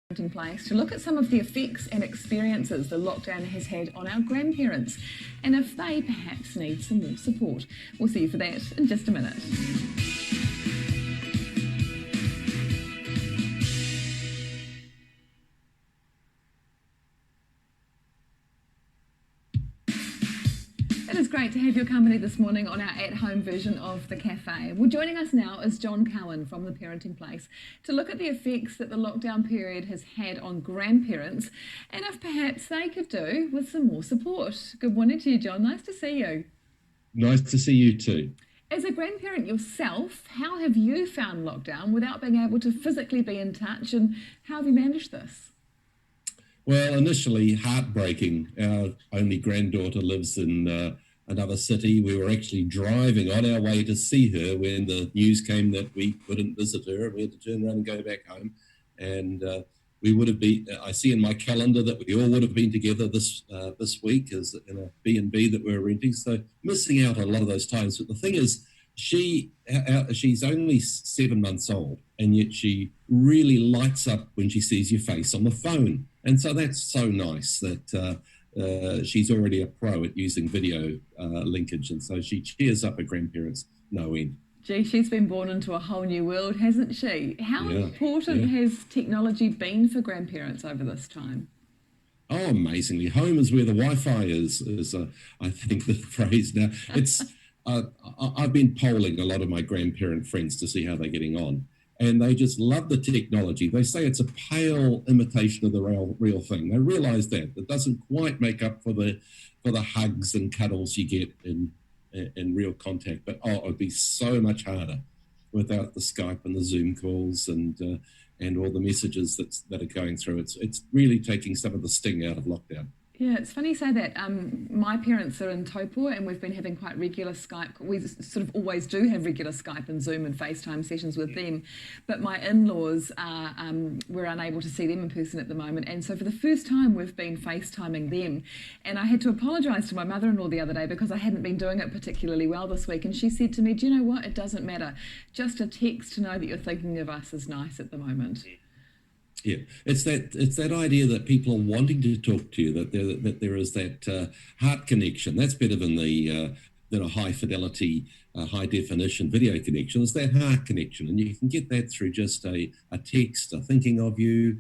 Place to look at some of the effects and experiences the lockdown has had on our grandparents and if they perhaps need some more support. We'll see you for that in just a minute. It's great to have your company this morning on our at-home version of The Cafe. Well, joining us now is Cowan from the Parenting Place to look at the effects that the lockdown period has had on grandparents and if perhaps they could do with some more support. Good morning to you, John. Nice to see you. Nice to see you too. As a grandparent yourself, how have you found lockdown without being able to physically be in touch, and how have you managed this? Well, initially heartbreaking. Our only granddaughter lives in another city. We were actually driving on our way to see her when the news came that we couldn't visit her. We had to turn around and go back home. And we would have been, I see in my calendar that we all would have been together this week as in a B&B that we're renting. So missing out on a lot of those times. But the thing is, she's only 7 months old, and yet she really lights up when she sees your face on the phone. And so that's so nice that she's already a pro at using video linkage, and so she cheers up her grandparents no end. Gee, she's been born into a whole new world, hasn't she? How important has technology been for grandparents over this time? Oh, amazingly. Home is where the Wi-Fi is I think the phrase now. It's I've been polling a lot of my grandparent friends to see how they're getting on. And they just love the technology. They say it's a pale imitation of the real thing. They realise that it doesn't quite make up for the hugs and cuddles you get in real contact. But it would be so much harder without the Skype and the Zoom calls and all the messages that are going through. It's really taking some of the sting out of lockdown. Yeah, it's funny you say that. My parents are in Taupo and we've been having quite regular Skype. We sort of always do have regular Skype and Zoom and FaceTime sessions with them. But my in-laws, we're unable to see them in person at the moment. And so for the first time, we've been FaceTiming them. And I had to apologise to my mother-in-law the other day because I hadn't been doing it particularly well this week. And she said to me, do you know what? It doesn't matter. Just a text to know that you're thinking of us is nice at the moment. Yeah, it's that idea that people are wanting to talk to you, that there is that heart connection. That's better than a high fidelity, high definition video connection. It's that heart connection, and you can get that through just a text, a thinking of you,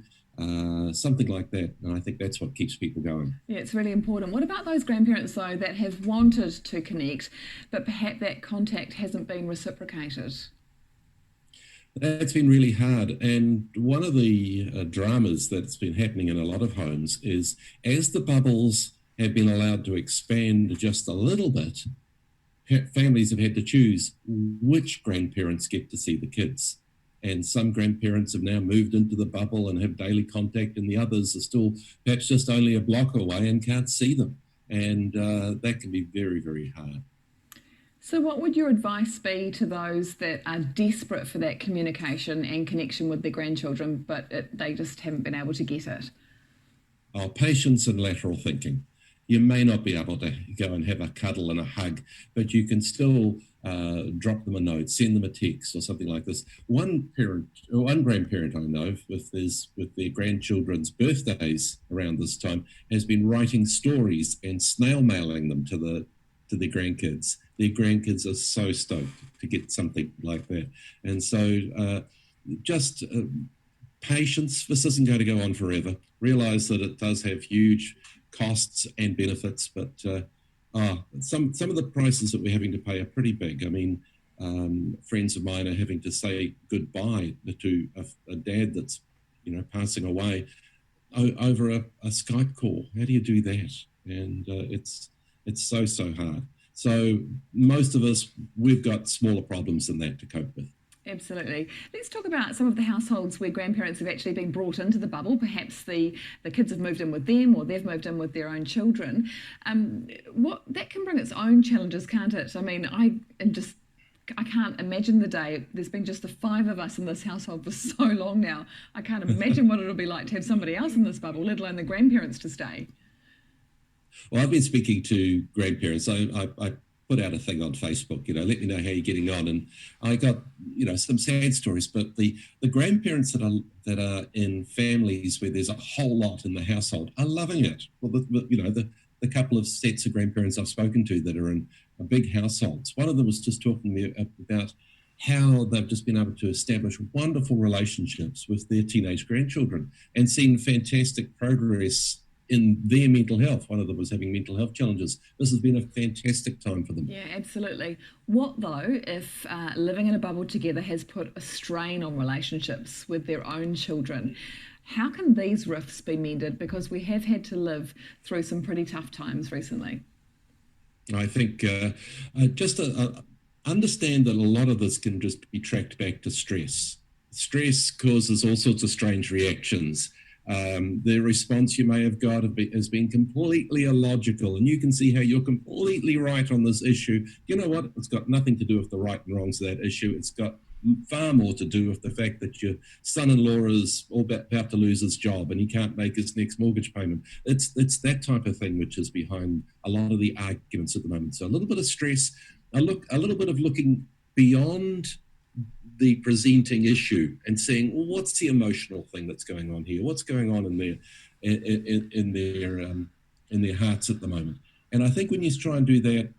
something like that. And I think that's what keeps people going. Yeah, it's really important. What about those grandparents though that have wanted to connect, but perhaps that contact hasn't been reciprocated? That's been really hard. And one of the dramas that's been happening in a lot of homes is as the bubbles have been allowed to expand just a little bit, families have had to choose which grandparents get to see the kids. And some grandparents have now moved into the bubble and have daily contact, and the others are still perhaps just only a block away and can't see them. And that can be very, very hard. So what would your advice be to those that are desperate for that communication and connection with their grandchildren, but they just haven't been able to get it? Patience and lateral thinking. You may not be able to go and have a cuddle and a hug, but you can still drop them a note, send them a text or something like this. One grandparent I know with their grandchildren's birthdays around this time has been writing stories and snail mailing them to their grandkids. Their grandkids are so stoked to get something like that. And so just patience. This isn't going to go on forever. Realise that it does have huge costs and benefits, but some of the prices that we're having to pay are pretty big. I mean, friends of mine are having to say goodbye to a dad that's passing away over a Skype call. How do you do that? And it's so hard. So most of us, we've got smaller problems than that to cope with. Absolutely. Let's talk about some of the households where grandparents have actually been brought into the bubble. Perhaps the kids have moved in with them or they've moved in with their own children. That can bring its own challenges, can't it? I mean, I can't imagine the day. There's been just the 5 of us in this household for so long now. I can't imagine what it'll be like to have somebody else in this bubble, let alone the grandparents to stay. Well, I've been speaking to grandparents. I put out a thing on Facebook, let me know how you're getting on. And I got, some sad stories, but the grandparents that are in families where there's a whole lot in the household are loving it. Well, the couple of sets of grandparents I've spoken to that are in big households, one of them was just talking to me about how they've just been able to establish wonderful relationships with their teenage grandchildren and seen fantastic progress in their mental health. One of them was having mental health challenges. This has been a fantastic time for them. Yeah, absolutely. What though if living in a bubble together has put a strain on relationships with their own children? How can these rifts be mended? Because we have had to live through some pretty tough times recently. I think just understand that a lot of this can just be tracked back to stress. Stress causes all sorts of strange reactions. The response you may have got has been completely illogical, and you can see how you're completely right on this issue. You know what? It's got nothing to do with the right and wrongs of that issue. It's got far more to do with the fact that your son-in-law is about to lose his job and he can't make his next mortgage payment. It's that type of thing which is behind a lot of the arguments at the moment. So a little bit of stress, a little bit of looking beyond the presenting issue and saying, well, what's the emotional thing that's going on here? What's going on in their hearts at the moment? And I think when you try and do that,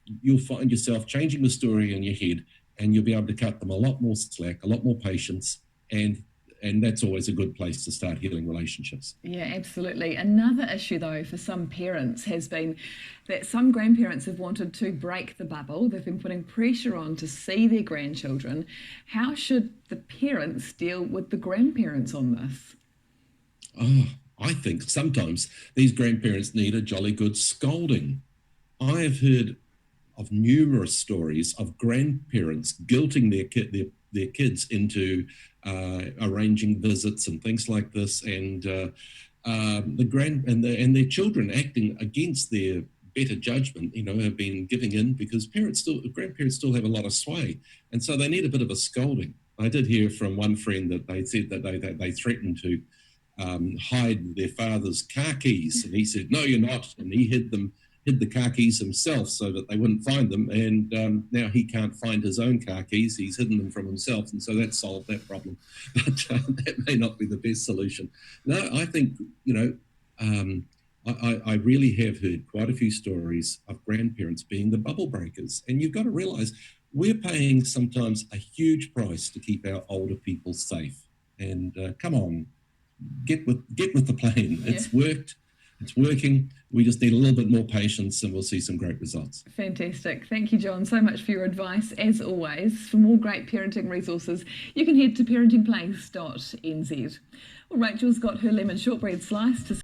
you'll find yourself changing the story in your head, and you'll be able to cut them a lot more slack, a lot more patience, and that's always a good place to start healing relationships. Yeah, absolutely. Another issue, though, for some parents has been that some grandparents have wanted to break the bubble. They've been putting pressure on to see their grandchildren. How should the parents deal with the grandparents on this? Oh, I think sometimes these grandparents need a jolly good scolding. I have heard of numerous stories of grandparents guilting their kids into arranging visits and things like this, and their children acting against their better judgment, have been giving in because grandparents still have a lot of sway, and so they need a bit of a scolding. I did hear from one friend that they said that they threatened to hide their father's car keys, and he said, "No, you're not," and he hid the car keys himself so that they wouldn't find them, and now he can't find his own car keys. He's hidden them from himself, and so that solved that problem. But that may not be the best solution. No, I think, I really have heard quite a few stories of grandparents being the bubble breakers, and you've got to realize we're paying sometimes a huge price to keep our older people safe. And come on, get with the plan. Yeah. It's worked. It's working. We just need a little bit more patience and we'll see some great results. Fantastic. Thank you, John, so much for your advice. As always, for more great parenting resources, you can head to parentingplace.nz. Well, Rachel's got her lemon shortbread slice to